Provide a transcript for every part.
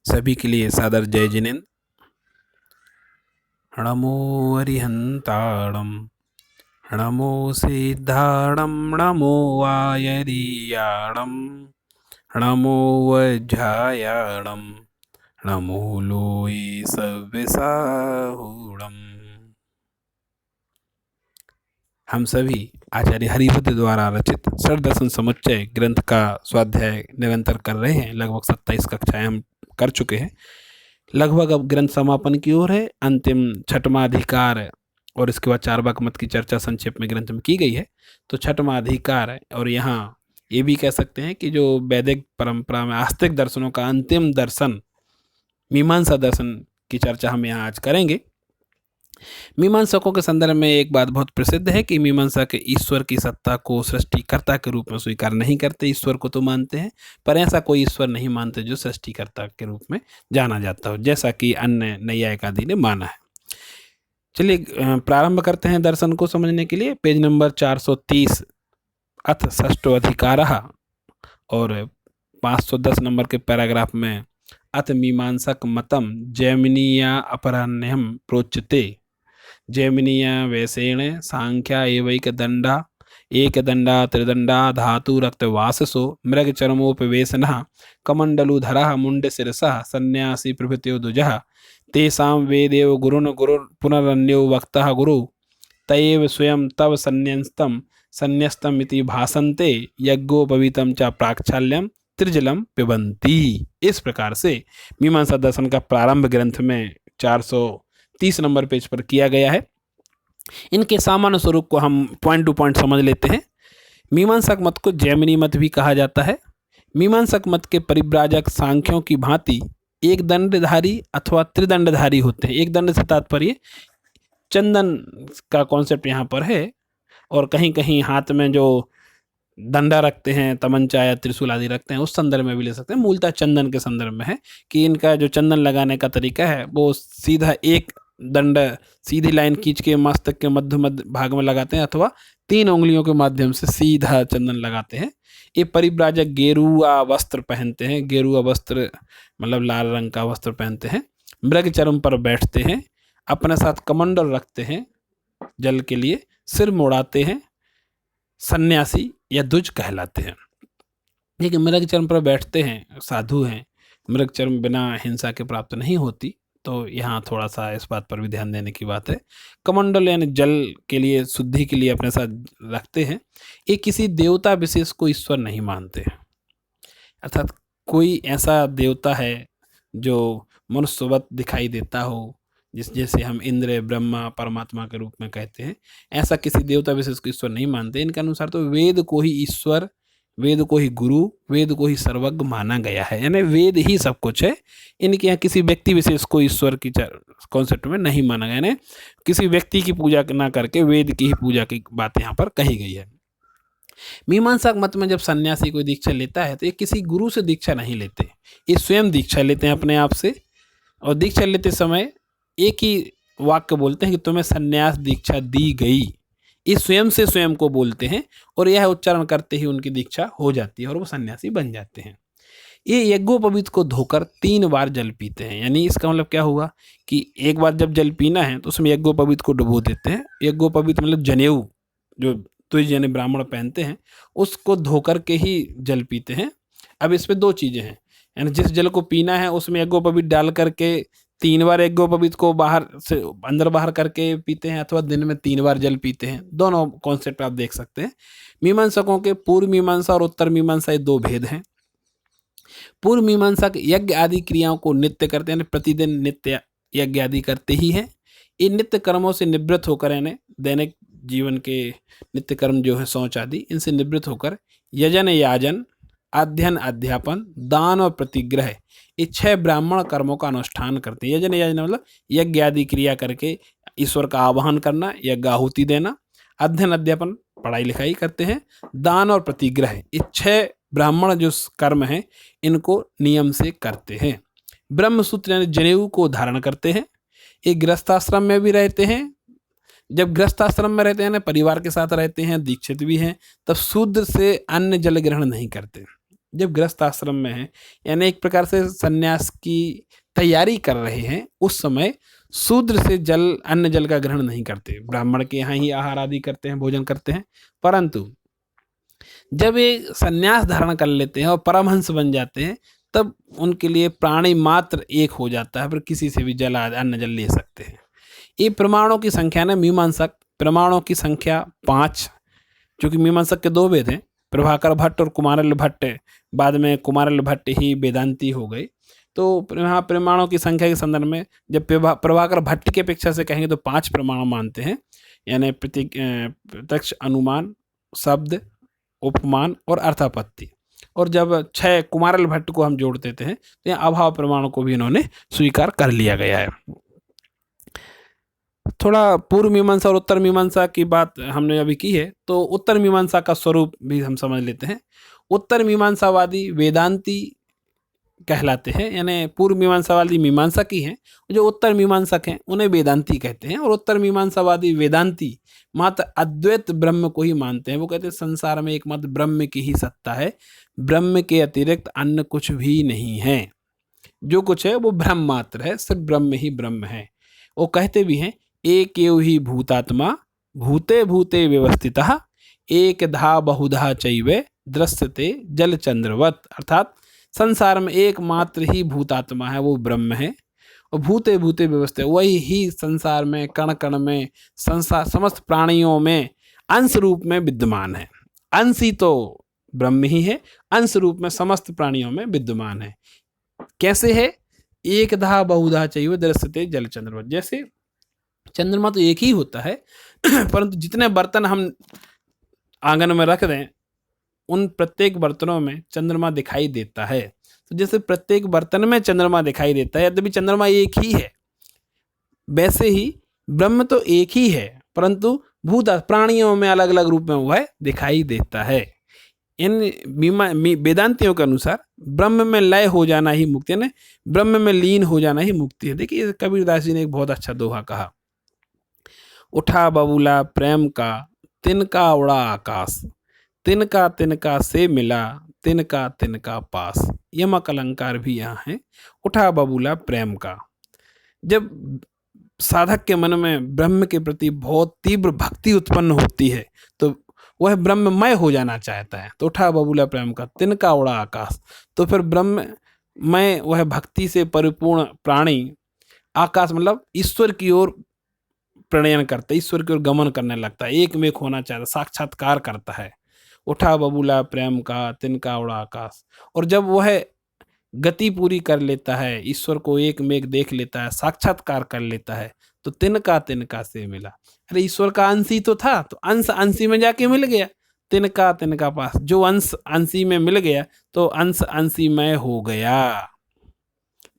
सभी के लिए सादर जय जिनेन्द्र। नमो अरिहंताणम, नमो सिद्धाणम, नमो वायरियाणम, नमो वज्रायाणम, नमो लोये सव्यसाहूणम। हम सभी आचार्य हरिभद्र द्वारा रचित षड्दर्शन समुच्चय ग्रंथ का स्वाध्याय निरंतर कर रहे हैं। लगभग 27 कक्षाएं हम कर चुके हैं। लगभग अब ग्रंथ समापन की ओर है। अंतिम छठवां अधिकार और इसके बाद चार्वाक मत की चर्चा संक्षेप में ग्रंथ में की गई है। तो छठवां अधिकार है, और यहाँ ये भी कह सकते हैं कि जो वैदिक परंपरा में आस्तिक दर्शनों का अंतिम दर्शन मीमांसा दर्शन की चर्चा हम यहाँ आज करेंगे। मीमांसकों के संदर्भ में एक बात बहुत प्रसिद्ध है कि मीमांसा के ईश्वर की सत्ता को सृष्टिकर्ता के रूप में स्वीकार नहीं करते। ईश्वर को तो मानते हैं, पर ऐसा कोई ईश्वर नहीं मानते जो सृष्टिकर्ता के रूप में जाना जाता हो, जैसा कि अन्य नैयायिक आदि ने माना है। चलिए प्रारंभ करते हैं दर्शन को समझने के लिए। पेज नंबर 430 अथ षष्ठो अधिकार और 510 नंबर के पैराग्राफ में अथ मीमांसक मतम जैमिनीया अपराह्यम प्रोच्यते। जैमिनीया वैसेण सांख्या एवैक दंडा एक दंडा त्रिदंडा धातु रक्तवाससो मृग चरमोपवेशनः कमंडलुधरः मुंड शिरसः सन्यासी प्रभृत्यो दुजः तेषां वेदेव गुरुन् गुरुर् पुनरन्यो वक्तः गुरु तयेव स्वयं तव संन्यस्तम संन्यस्तम इति भासन्ते यज्ञोपवीतम च प्राक्षाल्यम त्रिजलम पिबंती। इस प्रकार से मीमांसा दर्शन का प्रारंभ ग्रंथ में 430 नंबर पेज पर किया गया है। इनके सामान्य स्वरूप को हम पॉइंट टू पॉइंट समझ लेते हैं। मीमांसक मत को जैमिनी मत भी कहा जाता है। मीमांसक मत के परिव्राजक सांख्यों की भांति एक दंडधारी अथवा त्रिदंडधारी होते हैं। एक दंड से तात्पर्य चंदन का कॉन्सेप्ट यहाँ पर है, और कहीं कहीं हाथ में जो डंडा रखते हैं, तमंचा या त्रिशूल आदि रखते हैं, उस संदर्भ में भी ले सकते हैं। मूलतः चंदन के संदर्भ में है कि इनका जो चंदन लगाने का तरीका है वो सीधा एक दंड सीधी लाइन खींच के मस्तक के मध्य भाग में लगाते हैं, अथवा 3 उंगलियों के माध्यम से सीधा चंदन लगाते हैं। ये परिव्राजक गेरुआ वस्त्र पहनते हैं। गेरुआ वस्त्र मतलब लाल रंग का वस्त्र पहनते हैं। मृग चरम पर बैठते हैं। अपने साथ कमंडल रखते हैं जल के लिए। सिर मोड़ाते हैं। सन्यासी या द्विज कहलाते हैं। लेकिन मृग चरम पर बैठते हैं, साधु हैं। मृग चरम बिना हिंसा के प्राप्त नहीं होती, तो यहाँ थोड़ा सा इस बात पर भी ध्यान देने की बात है। कमंडल यानी जल के लिए, शुद्धि के लिए अपने साथ रखते हैं। ये किसी देवता विशेष को ईश्वर नहीं मानते, अर्थात कोई ऐसा देवता है जो मनुष्यवत दिखाई देता हो, जैसे हम इंद्र, ब्रह्मा, परमात्मा के रूप में कहते हैं, ऐसा किसी देवता विशेष को ईश्वर नहीं मानते। इनके अनुसार तो वेद को ही ईश्वर, वेद को ही गुरु, वेद को ही सर्वज्ञ माना गया है, यानी वेद ही सब कुछ है। इनके यहाँ किसी व्यक्ति विशेष को ईश्वर की कॉन्सेप्ट में नहीं माना गया, यानी किसी व्यक्ति की पूजा ना करके वेद की ही पूजा की बात यहाँ पर कही गई है। मीमांसक मत में जब सन्यासी कोई दीक्षा लेता है तो ये किसी गुरु से दीक्षा नहीं लेते, ये स्वयं दीक्षा लेते हैं अपने आप से। और दीक्षा लेते समय एक ही वाक्य बोलते हैं कि तुम्हें सन्यास दीक्षा दी गई। ये स्वयं से स्वयं को बोलते हैं, और यह उच्चारण करते ही उनकी दीक्षा हो जाती है और वो सन्यासी बन जाते हैं। ये यज्ञोपवीत को धोकर 3 बार जल पीते हैं। यानी इसका मतलब क्या हुआ कि एक बार जब जल पीना है तो उसमें यज्ञोपवीत को डुबो देते हैं। यज्ञोपवीत मतलब जनेऊ जो द्विज यानी ब्राह्मण पहनते हैं, उसको धोकर के ही जल पीते हैं। अब इसमें 2 चीज़ें हैं, यानी जिस जल को पीना है उसमें यज्ञोपवीत डाल करके 3 बार यज्ञोपवीत को बाहर से अंदर बाहर करके पीते हैं, अथवा दिन में 3 बार जल पीते हैं। दोनों कॉन्सेप्ट आप देख सकते हैं। मीमांसकों के पूर्व मीमांसा और उत्तर मीमांसा, ये 2 भेद हैं। पूर्व मीमांसक यज्ञ आदि क्रियाओं को नित्य करते हैं, प्रतिदिन नित्य यज्ञ आदि करते ही हैं। इन नित्य कर्मों से निवृत्त होकर, यानी दैनिक जीवन के नित्य कर्म जो है शौच आदि, इनसे निवृत्त होकर यजन याजन, अध्ययन अध्यापन, दान और प्रतिग्रह, ये 6 ब्राह्मण कर्मों का अनुष्ठान करते हैं। यजन याजन मतलब यज्ञ आदि क्रिया करके ईश्वर का आवाहन करना, यज्ञ आहुति देना। अध्ययन अध्यापन पढ़ाई लिखाई करते हैं। दान और प्रतिग्रह, ये 6 ब्राह्मण जो कर्म हैं इनको नियम से करते हैं। ब्रह्मसूत्र यानी जनेऊ को धारण करते हैं। ये गृहस्थाश्रम में भी रहते हैं। जब गृहस्थाश्रम में रहते हैं ना, परिवार के साथ रहते हैं, दीक्षित भी हैं, तब शूद्र से अन्न जल ग्रहण नहीं करते। जब गृहस्थ आश्रम में हैं, यानी एक प्रकार से सन्यास की तैयारी कर रहे हैं, उस समय शूद्र से अन्न जल का ग्रहण नहीं करते। ब्राह्मण के यहाँ ही आहार आदि करते हैं, भोजन करते हैं। परंतु जब ये सन्यास धारण कर लेते हैं और परमहंस बन जाते हैं, तब उनके लिए प्राणी मात्र एक हो जाता है, फिर किसी से भी अन्न जल ले सकते हैं। ये प्रमाणों की संख्या ना, मीमांसक प्रमाणों की संख्या 5, क्योंकि मीमांसक के 2 वेद हैं, प्रभाकर भट्ट और कुमारल भट्ट। बाद में कुमारल भट्ट ही वेदांती हो गए। तो यहाँ प्रमाणों की संख्या के संदर्भ में जब प्रभाकर भट्ट की अपेक्षा से कहेंगे तो 5 प्रमाण मानते हैं, यानी प्रत्यक्ष अनुमान, शब्द, उपमान और अर्थापत्ति। और जब 6 कुमारल भट्ट को हम जोड़ देते हैं तो यहाँ अभाव प्रमाणों को भी इन्होंने स्वीकार कर लिया गया है। थोड़ा पूर्व मीमांसा और उत्तर मीमांसा की बात हमने अभी की है, तो उत्तर मीमांसा का स्वरूप भी हम समझ लेते हैं। उत्तर मीमांसावादी वेदांती कहलाते हैं, यानी पूर्व मीमांसावादी मीमांसकी हैं, जो उत्तर मीमांसक हैं उन्हें वेदांती कहते हैं। और उत्तर मीमांसावादी वेदांती मात्र अद्वैत ब्रह्म को ही मानते हैं। वो कहते हैं संसार में एकमात्र ब्रह्म की ही सत्ता है, ब्रह्म के अतिरिक्त अन्य कुछ भी नहीं है, जो कुछ है वो ब्रह्म मात्र है, सिर्फ ब्रह्म ही ब्रह्म है। वो कहते भी हैं एक एव ही भूतात्मा भूते भूते व्यवस्थितः एकधा बहुधा चैवे दृश्यते जलचंद्रवत। अर्थात संसार में एकमात्र ही भूतात्मा है, वो ब्रह्म है, और भूते भूते व्यवस्थित, वही ही संसार में कण कण में संसार समस्त प्राणियों में अंश रूप में विद्यमान है। अंश ही तो ब्रह्म ही है, अंश रूप में समस्त प्राणियों में विद्यमान है। कैसे है? एकधा बहुधा चैव दृश्यते जलचंद्रवत। जैसे चंद्रमा तो एक ही होता है, परंतु जितने बर्तन हम आंगन में रख दें उन प्रत्येक बर्तनों में चंद्रमा दिखाई देता है। तो जैसे प्रत्येक बर्तन में चंद्रमा दिखाई देता है, यद्यपि चंद्रमा एक ही है, वैसे ही ब्रह्म तो एक ही है, परंतु भूत प्राणियों में अलग अलग रूप में वह दिखाई देता है। इन वेदांतियों के अनुसार ब्रह्म में लय हो जाना ही मुक्ति है, ब्रह्म में लीन हो जाना ही मुक्ति है। देखिए कबीरदास जी ने एक बहुत अच्छा दोहा कहा, उठा बबूला प्रेम का तिनका उड़ा आकाश, तिनका तिनका से मिला तिनका तिनका पास। यमक अलंकार भी यहाँ है। उठा बबूला प्रेम का, जब साधक के मन में ब्रह्म के प्रति बहुत तीव्र भक्ति उत्पन्न होती है तो वह ब्रह्ममय हो जाना चाहता है। तो उठा बबूला प्रेम का तिनका उड़ा आकाश, तो फिर ब्रह्ममय वह भक्ति से परिपूर्ण प्राणी आकाश मतलब ईश्वर की ओर प्रणयन करता है, ईश्वर की ओर गमन करने लगता है, एक में होना चाहता है, साक्षात्कार करता है। उठा बबूला प्रेम का तिनका उड़ा आकाश। और जब वह गति पूरी कर लेता है, ईश्वर को एक मेघ देख लेता है, साक्षात्कार कर लेता है, तो तिनका तिनका से मिला। अरे ईश्वर का अंश ही तो था, तो अंश अंशी में जाके मिल गया, तिनका तिनका पास। जो अंश अंशी में मिल गया तो अंश अंशी में हो गया।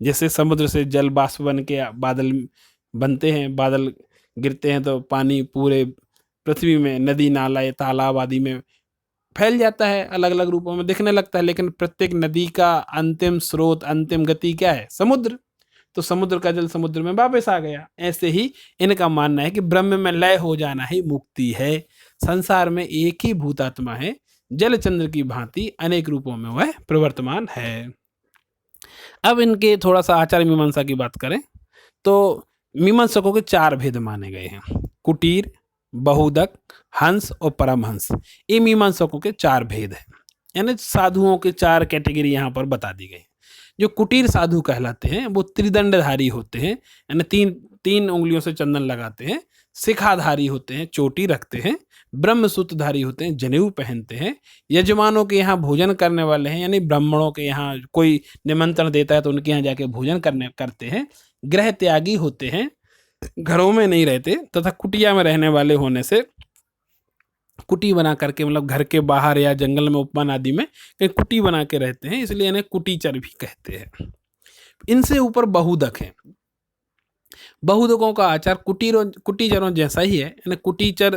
जैसे समुद्र से जल बाष्प बन के बादल बनते हैं, बादल गिरते हैं तो पानी पूरे पृथ्वी में, नदी नाला या तालाब आदि में फैल जाता है, अलग अलग रूपों में दिखने लगता है। लेकिन प्रत्येक नदी का अंतिम स्रोत, अंतिम गति क्या है? समुद्र। तो समुद्र का जल समुद्र में वापस आ गया। ऐसे ही इनका मानना है कि ब्रह्म में लय हो जाना ही मुक्ति है। संसार में एक ही भूतात्मा है, जलचंद्र की भांति अनेक रूपों में वह प्रवर्तमान है। अब इनके थोड़ा सा आचार्य मीमांसा की बात करें तो मीमांसकों के 4 भेद माने गए हैं, कुटीर, बहुदक, हंस और परमहंस। ये मीमांसकों के 4 भेद हैं, यानी साधुओं के 4 कैटेगरी यहाँ पर बता दी गई। जो कुटीर साधु कहलाते हैं वो त्रिदंडधारी होते हैं, यानी तीन उंगलियों से चंदन लगाते हैं, शिखाधारी होते हैं, चोटी रखते हैं, ब्रह्मसूत्रधारी होते हैं, जनेऊ पहनते हैं, यजमानों के यहाँ भोजन करने वाले हैं, यानी ब्राह्मणों के यहाँ कोई निमंत्रण देता है तो उनके यहाँ जाके भोजन करते हैं, गृह त्यागी होते हैं, घरों में नहीं रहते, तथा कुटिया में रहने वाले होने से कुटी बना करके मतलब घर के बाहर या जंगल में उपवन आदि में कहीं कुटी बना के रहते हैं, इसलिए इन्हें कुटीचर भी कहते हैं। इनसे ऊपर बहुदक है। बहुदकों का आचार कुटीचरों जैसा ही है, यानी कुटीचर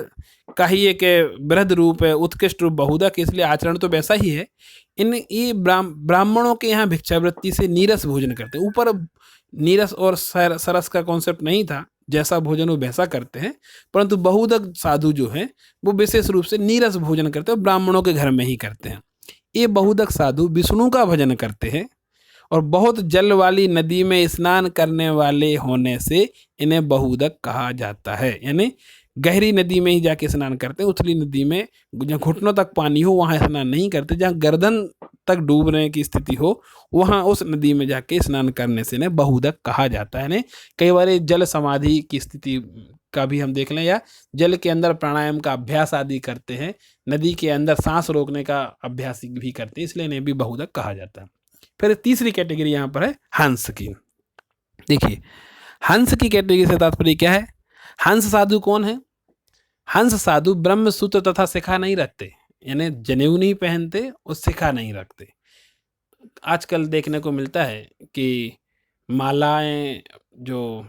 का ही एक वृहद रूप है, उत्कृष्ट रूप बहुदक, इसलिए आचरण तो वैसा ही है। ये ब्राह्मणों के यहाँ भिक्षावृत्ति से नीरस भोजन करते हैं। ऊपर नीरस और सरस का कॉन्सेप्ट नहीं था, जैसा भोजन वो वैसा करते हैं, परंतु बहुदक साधु जो हैं वो विशेष रूप से नीरस भोजन करते हैं, ब्राह्मणों के घर में ही करते हैं। ये बहुदक साधु विष्णु का भजन करते हैं और बहुत जल वाली नदी में स्नान करने वाले होने से इन्हें बहुदक कहा जाता है। यानी गहरी नदी में ही जाके स्नान करते हैं, उथली नदी में जहाँ घुटनों तक पानी हो वहाँ स्नान नहीं करते, जहाँ गर्दन तक डूबने की स्थिति हो वहाँ उस नदी में जाके स्नान करने से इन्हें बहुदक कहा जाता है। कई बार जल समाधि की स्थिति का भी हम देख लें, या जल के अंदर प्राणायाम का अभ्यास आदि करते हैं, नदी के अंदर सांस रोकने का अभ्यास भी करते हैं, इसलिए इन्हें भी बहुदक कहा जाता है। फिर तीसरी कैटेगरी यहाँ पर है हंस की। देखिए हंस की कैटेगरी से तात्पर्य क्या है? हंस साधु कौन है? हंस साधु ब्रह्म सूत्र तथा शिखा नहीं रखते, यानी जनेऊ नहीं पहनते और शिखा नहीं रखते। आजकल देखने को मिलता है कि मालाएं, जो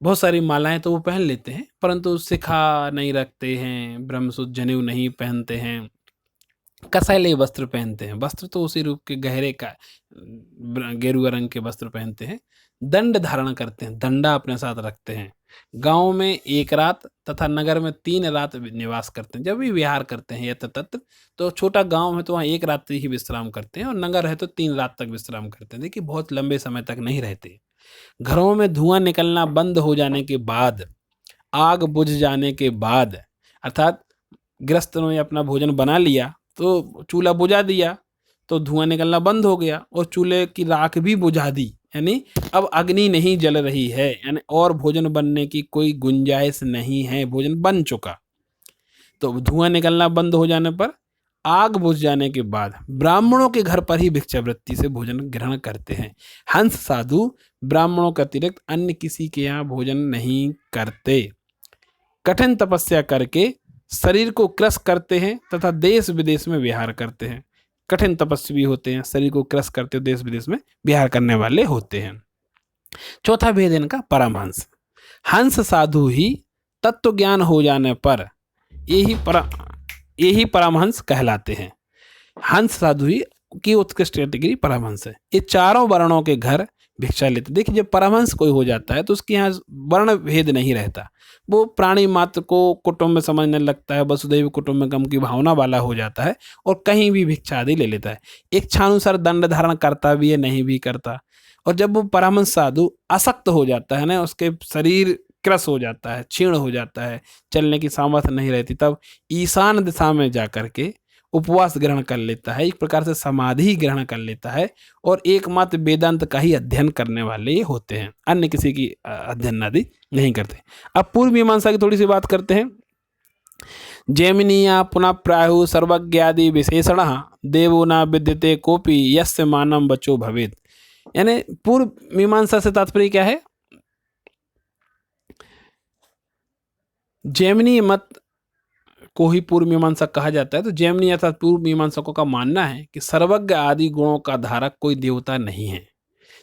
बहुत सारी मालाएं तो वो पहन लेते हैं, परंतु शिखा नहीं रखते हैं, ब्रह्मसूत्र जनेऊ नहीं पहनते हैं, कसैले वस्त्र पहनते हैं। वस्त्र तो उसी रूप के गहरे का गेरुआ रंग के वस्त्र पहनते हैं। दंड धारण करते हैं, दंडा अपने साथ रखते हैं। गांव में 1 रात तथा नगर में 3 रात निवास करते हैं। जब भी विहार करते हैं यत्र तत्र, तो छोटा गांव है तो वहाँ 1 रात ही विश्राम करते हैं, और नगर है तो 3 रात तक विश्राम करते हैं। देखिए बहुत लंबे समय तक नहीं रहते। घरों में धुआं निकलना बंद हो जाने के बाद, आग बुझ जाने के बाद, अर्थात गृहस्थों ने अपना भोजन बना लिया तो चूल्हा बुझा दिया तो धुआं निकलना बंद हो गया, और चूल्हे की राख भी बुझा दी, यानी अब अग्नि नहीं जल रही है, यानी और भोजन बनने की कोई गुंजाइश नहीं है, भोजन बन चुका। तो धुआं निकलना बंद हो जाने पर, आग बुझ जाने के बाद ब्राह्मणों के घर पर ही भिक्षावृत्ति से भोजन ग्रहण करते हैं। हंस साधु ब्राह्मणों के अतिरिक्त अन्य किसी के यहाँ भोजन नहीं करते। कठिन तपस्या करके शरीर को क्रश करते हैं तथा देश विदेश में विहार करते हैं। कठिन तपस्वी होते हैं, शरीर को क्रश करते हुए देश विदेश में विहार करने वाले होते हैं। चौथा भेद इनका परमहंस। हंस साधु ही तत्व ज्ञान हो जाने पर यही परमहंस कहलाते हैं। हंस साधु ही की उत्कृष्ट कैटेगरी परमहंस है। ये चारों वर्णों के घर भिक्षा लेते। देखिए जब परमहंस कोई हो जाता है तो उसके यहाँ वर्ण भेद नहीं रहता, वो प्राणी मात्र को कुटुंब में समझने लगता है, वसुधैव कुटुंबकम की भावना वाला हो जाता है और कहीं भी भिक्षा आदि ले लेता है। इच्छानुसार दंड धारण करता भी है, नहीं भी करता। और जब वो परमहंस साधु असक्त हो जाता है ना, उसके शरीर क्रस हो जाता है, क्षीण हो जाता है, चलने की सामर्थ्य नहीं रहती, तब ईशान दिशा में जा करके उपवास ग्रहण कर लेता है, एक प्रकार से समाधि ग्रहण कर लेता है, और एकमात्र वेदांत का ही अध्ययन करने वाले होते हैं, अन्य किसी की अध्ययन आदि नहीं करते। अब पूर्व मीमांसा की थोड़ी सी बात करते हैं। जैमिनीया पुनः प्रायु सर्वज्ञादि विशेषण देवो न विद्यते कोपि यस्य मानम बचो भवेत्। यानी पूर्व मीमांसा से तात्पर्य क्या है? जैमिनी मत को ही पूर्व मीमांसा कहा जाता है। तो जैमिनी अर्थात पूर्व मीमांसकों का मानना है कि सर्वज्ञ आदि गुणों का धारक कोई देवता नहीं है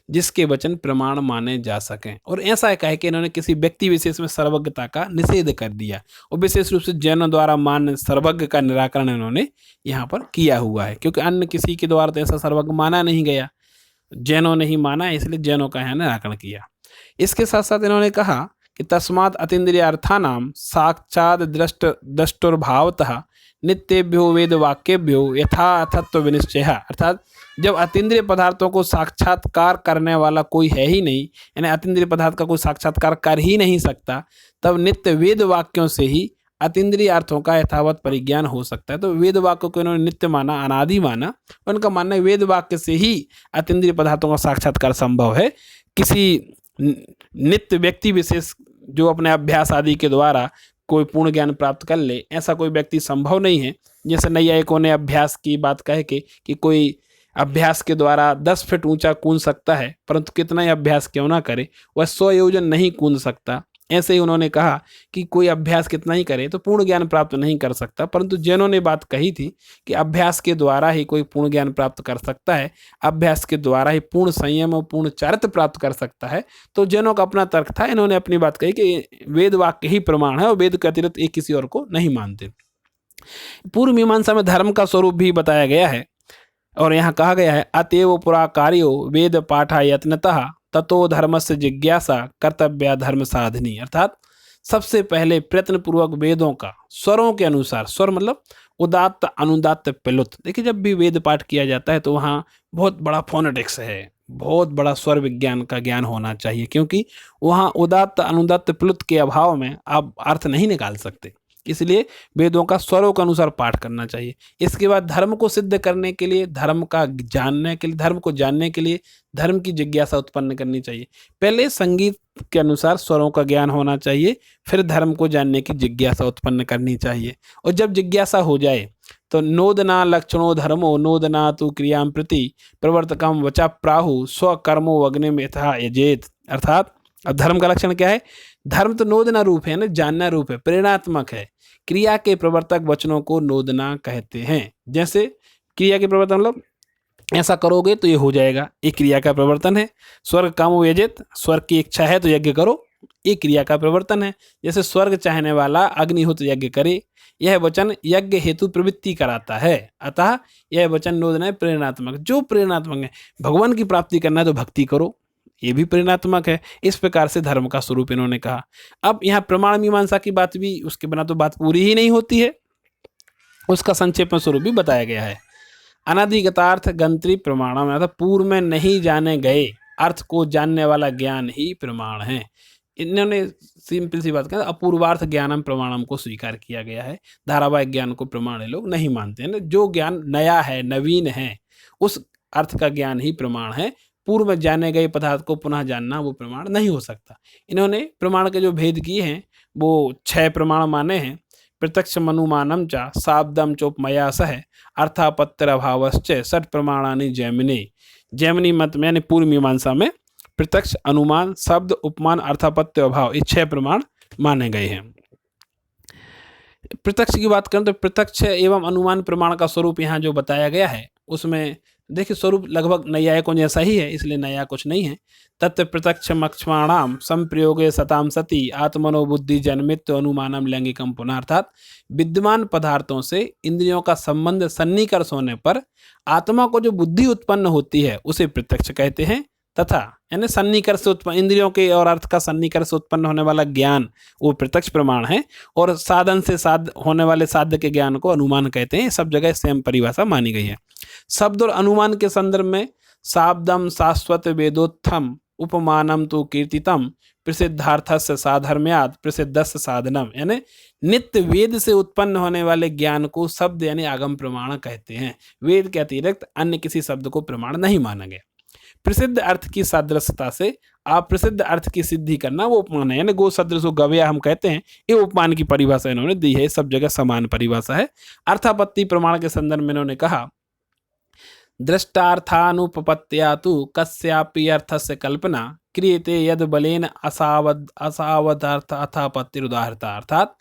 जिसके वचन प्रमाण माने जा सकें, और ऐसा कह के इन्होंने किसी व्यक्ति विशेष में सर्वज्ञता का निषेध कर दिया, और विशेष रूप से जैनों द्वारा मान्य सर्वज्ञ का निराकरण इन्होंने यहाँ पर किया हुआ है, क्योंकि अन्य किसी के द्वारा तो ऐसा सर्वज्ञ माना नहीं गया, जैनों ने ही माना, इसलिए जैनों का यहाँ निराकरण किया। इसके साथ साथ इन्होंने कहा कि तस्मात् अतीन्द्रियार्थानां साक्षात् द्रष्टुर्भावतः नित्येभ्यो वेद वाक्येभ्यो यथा अथत्व विनिश्चयः। अर्थात जब अतीन्द्रिय पदार्थों को साक्षात्कार करने वाला कोई है ही नहीं, यानी अतीन्द्रिय पदार्थ का कोई साक्षात्कार कर ही नहीं सकता, तब नित्य वेद वाक्यों से ही अतीन्द्रिय अर्थों का यथावत परिज्ञान हो सकता है। तो वेद वाक्यों को इन्होंने नित्य माना, अनादि माना। उनका मानना है वेद वाक्य से ही अतीन्द्रिय पदार्थों का साक्षात्कार संभव है। किसी नित्य व्यक्ति विशेष जो अपने अभ्यास आदि के द्वारा कोई पूर्ण ज्ञान प्राप्त कर ले, ऐसा कोई व्यक्ति संभव नहीं है। जैसे नैयायिकों ने अभ्यास की बात कह के कि कोई अभ्यास के द्वारा 10 फीट ऊंचा कूद सकता है, परंतु कितना ही अभ्यास क्यों ना करे वह 100 योजन नहीं कूद सकता। ऐसे ही उन्होंने कहा कि कोई अभ्यास कितना ही करे तो पूर्ण ज्ञान प्राप्त नहीं कर सकता, परंतु जैनों ने बात कही थी कि अभ्यास के द्वारा ही कोई पूर्ण ज्ञान प्राप्त कर सकता है, अभ्यास के द्वारा ही पूर्ण संयम और पूर्ण चारित्र प्राप्त कर सकता है। तो जैनों का अपना तर्क था, इन्होंने अपनी बात कही कि वेद वाक्य ही प्रमाण है और वेद के अतिरिक्त एक किसी और को नहीं मानते। पूर्व मीमांसा में धर्म का स्वरूप भी बताया गया है, और यहाँ कहा गया है अतएव पुरा कार्यो वेद पाठा यत्नतः ततो धर्मस्य जिज्ञासा कर्तव्य धर्म साधनी। अर्थात सबसे पहले प्रयत्न पूर्वक वेदों का स्वरों के अनुसार, स्वर मतलब उदात्त अनुदात्त प्लुत। देखिए जब भी वेद पाठ किया जाता है तो वहाँ बहुत बड़ा फोनेटिक्स है, बहुत बड़ा स्वर विज्ञान का ज्ञान होना चाहिए, क्योंकि वहाँ उदात्त अनुदात्त प्लुत के अभाव में आप अर्थ नहीं निकाल सकते। इसलिए वेदों का स्वरों के अनुसार पाठ करना चाहिए। इसके बाद धर्म को सिद्ध करने के लिए, धर्म को जानने के लिए धर्म की जिज्ञासा उत्पन्न करनी चाहिए। पहले संगीत के अनुसार स्वरों का ज्ञान होना चाहिए, फिर धर्म को जानने की जिज्ञासा उत्पन्न करनी चाहिए। और जब जिज्ञासा हो जाए तो नोदना लक्षणो धर्मो नोदना तु क्रियां प्रति प्रवर्तकम वचा प्राहु स्वकर्मो अग्निम यथा यजेत। अर्थात अब धर्म का लक्षण क्या है? धर्म तो नोदना रूप है ना, जानना रूप है, प्रेरणात्मक है। क्रिया के प्रवर्तक वचनों को नोदना कहते हैं। जैसे क्रिया के प्रवर्तक मतलब ऐसा करोगे तो ये हो जाएगा, ये क्रिया का प्रवर्तन है। स्वर्ग कामो यजेत, स्वर्ग की इच्छा है तो यज्ञ करो, ये क्रिया का प्रवर्तन है। जैसे स्वर्ग चाहने वाला अग्निहोत्र यज्ञ करे, यह वचन यज्ञ हेतु प्रवृत्ति कराता है। अतः यह वचन नोदना है प्रेरणात्मक। जो प्रेरणात्मक है, भगवान की प्राप्ति करना है तो भक्ति करो, ये भी प्रेरणात्मक है। इस प्रकार से धर्म का स्वरूप इन्होंने कहा। अब यहाँ प्रमाण मीमांसा की बात भी, उसके बिना तो बात पूरी ही नहीं होती है, उसका संक्षेप में स्वरूप भी बताया गया है। अनधिगतार्थ गंत्री प्रमाणम, अर्थात पूर्व में नहीं जाने गए अर्थ को जानने वाला ज्ञान ही प्रमाण है। इन्होंने सिंपल सी बात कहा, अपूर्वार्थ ज्ञानम प्रमाणम को स्वीकार किया गया है। धारावाहिक ज्ञान को प्रमाण लोग नहीं मानते हैं। जो ज्ञान नया है, नवीन है, उस अर्थ का ज्ञान ही प्रमाण है। पूर्व में जाने गए पदार्थ को पुनः जानना वो प्रमाण नहीं हो सकता। इन्होंने प्रमाण के जो भेद किए हैं वो 6 प्रमाण माने हैं। प्रत्यक्ष मनुमानम चा शाब्दम चोपमया सह अर्थापत्तर अभावश्च षट प्रमाणानि जैमिनी। जैमिनी मत में यानी पूर्व मीमांसा में प्रत्यक्ष, अनुमान, शब्द, उपमान, अर्थापत्य अभाव, ये 6 प्रमाण माने गए हैं। प्रत्यक्ष की बात करें तो प्रत्यक्ष एवं अनुमान प्रमाण का स्वरूप यहाँ जो बताया गया है उसमें देखिए स्वरूप लगभग नैयायिकों जैसा ही है, इसलिए नया कुछ नहीं है। तत्व प्रत्यक्ष मक्षमाणाम संप्रयोगे सताम सती आत्मनो बुद्धि जन्मित अनुमानम लैंगिकम पुनः। अर्थात विद्यमान पदार्थों से इंद्रियों का संबंध सन्निकर्ष होने पर आत्मा को जो बुद्धि उत्पन्न होती है उसे प्रत्यक्ष कहते हैं। तथा यानी सन्निकर्ष से उत्पन्न, इंद्रियों के और अर्थ का सन्निकर्ष से उत्पन्न होने वाला ज्ञान वो प्रत्यक्ष प्रमाण है। और साधन से होने वाले साध्य के ज्ञान को अनुमान कहते हैं। सब जगह सेम परिभाषा मानी गई है। शब्द और अनुमान के संदर्भ में शाब्दम शाश्वत वेदोत्थम उपमानम तो कीर्तितम प्रसिद्धार्थस्य साधर्म्याद प्रसिद्धस्य साधनम, यानी नित्य वेद से उत्पन्न होने वाले ज्ञान को शब्द यानी आगम प्रमाण कहते हैं। वेद के अतिरिक्त अन्य किसी शब्द को प्रमाण नहीं माना गया। प्रसिद्ध अर्थ की सादृश्यता से अप्रसिद्ध अर्थ की सिद्धि करना वो उपमान है। यानी गो सदृश गव्या हम कहते हैं, ये उपमान की परिभाषा इन्होंने दी है। सब जगह समान परिभाषा है। अर्थापत्ति प्रमाण के संदर्भ में इन्होंने कहा दृष्टार्थानुपपत्त्या तु कस्यापि अर्थस्य कल्पना क्रियते यद बलेन असावधार्थ अथापत्तिरुदाहरता। अर्थात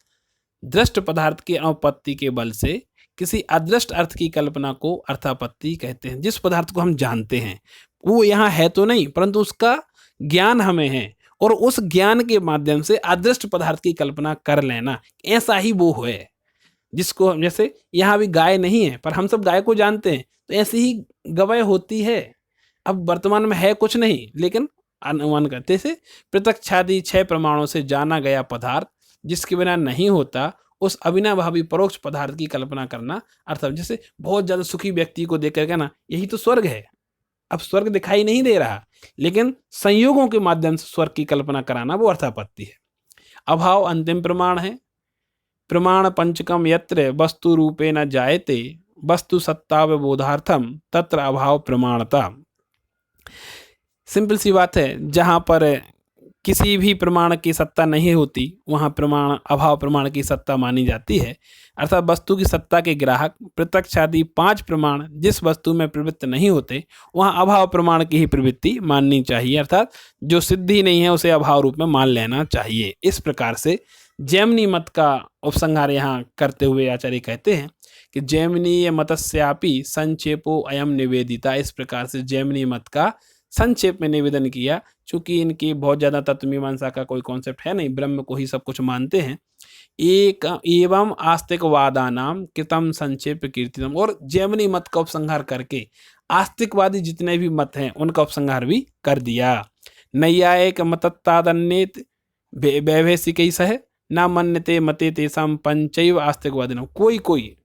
दृष्ट पदार्थ की अनुपत्ति के बल से किसी अदृष्ट अर्थ की कल्पना को अर्थापत्ति कहते हैं। जिस पदार्थ को हम जानते हैं वो यहाँ है तो नहीं, परंतु उसका ज्ञान हमें है और उस ज्ञान के माध्यम से अदृष्ट पदार्थ की कल्पना कर लेना, ऐसा ही वो है जिसको हम, जैसे यहाँ भी गाय नहीं है पर हम सब गाय को जानते हैं, तो ऐसी ही गवय होती है। अब वर्तमान में है कुछ नहीं, लेकिन अनुमान करते से प्रत्यक्षादि 6 प्रमाणों से जाना गया पदार्थ जिसके बिना नहीं होता, उस अविनाभावी परोक्ष पदार्थ की कल्पना करना। अर्थात जैसे बहुत ज़्यादा सुखी व्यक्ति को देख कर कहना यही तो स्वर्ग है। अब स्वर्ग दिखाई नहीं दे रहा, लेकिन संयोगों के माध्यम से स्वर्ग की कल्पना कराना वो अर्थापत्ति है। अभाव अंतिम प्रमाण है। प्रमाण पंचकम यत्र वस्तु रूपे न जायते वस्तु सत्तावबोधार्थम तत्र अभाव प्रमाणता। सिंपल सी बात है, जहाँ पर किसी भी प्रमाण की सत्ता नहीं होती वहाँ प्रमाण अभाव प्रमाण की सत्ता मानी जाती है। अर्थात वस्तु की सत्ता के ग्राहक प्रत्यक्ष आदि 5 प्रमाण जिस वस्तु में प्रवृत्त नहीं होते वहाँ अभाव प्रमाण की ही प्रवृत्ति माननी चाहिए। अर्थात जो सिद्धि नहीं है उसे अभाव रूप में मान लेना चाहिए। इस प्रकार से जैमिनी मत का उपसंहार यहाँ करते हुए आचार्य कहते हैं कि जैमिनीय मतस्यापि संक्षेपो अयम निवेदिता। इस प्रकार से जैमिनी मत का संक्षेप में निवेदन किया। चूंकि इनकी बहुत ज़्यादा तत्व मीमांसा का कोई कॉन्सेप्ट है नहीं, ब्रह्म को ही सब कुछ मानते हैं। एक एवं आस्तिकवादानाम कृतम संक्षेप कीर्तितम, और जैमिनी मत का उपसंहार करके आस्तिकवादी जितने भी मत हैं उनका उपसंहार भी कर दिया। नैयायिक मतत्तादन्येत वैभेषिकै सह न मन्यते मते तेषां पंचैव आस्तिकवादिनः। कोई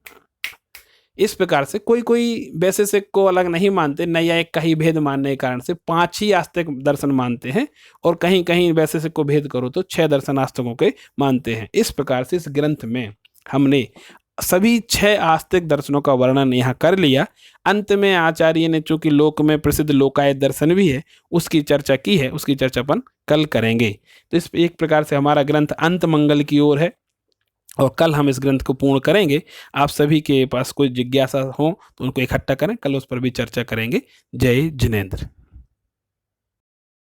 इस प्रकार से कोई कोई वैशेषिक को अलग नहीं मानते, नैयायिक का ही भेद मानने के कारण से 5 ही आस्तिक दर्शन मानते हैं, और कहीं कहीं वैशेषिक को भेद करो तो 6 दर्शन आस्तिकों के मानते हैं। इस प्रकार से इस ग्रंथ में हमने सभी 6 आस्तिक दर्शनों का वर्णन यहाँ कर लिया। अंत में आचार्य ने, चूंकि लोक में प्रसिद्ध लोकायत दर्शन भी है, उसकी चर्चा की है, उसकी चर्चा अपन कल करेंगे। तो इस एक प्रकार से हमारा ग्रंथ अंत मंगल की ओर है, और कल हम इस ग्रंथ को पूर्ण करेंगे। आप सभी के पास कोई जिज्ञासा हो तो उनको इकट्ठा करें, कल उस पर भी चर्चा करेंगे। जय जिनेंद्र।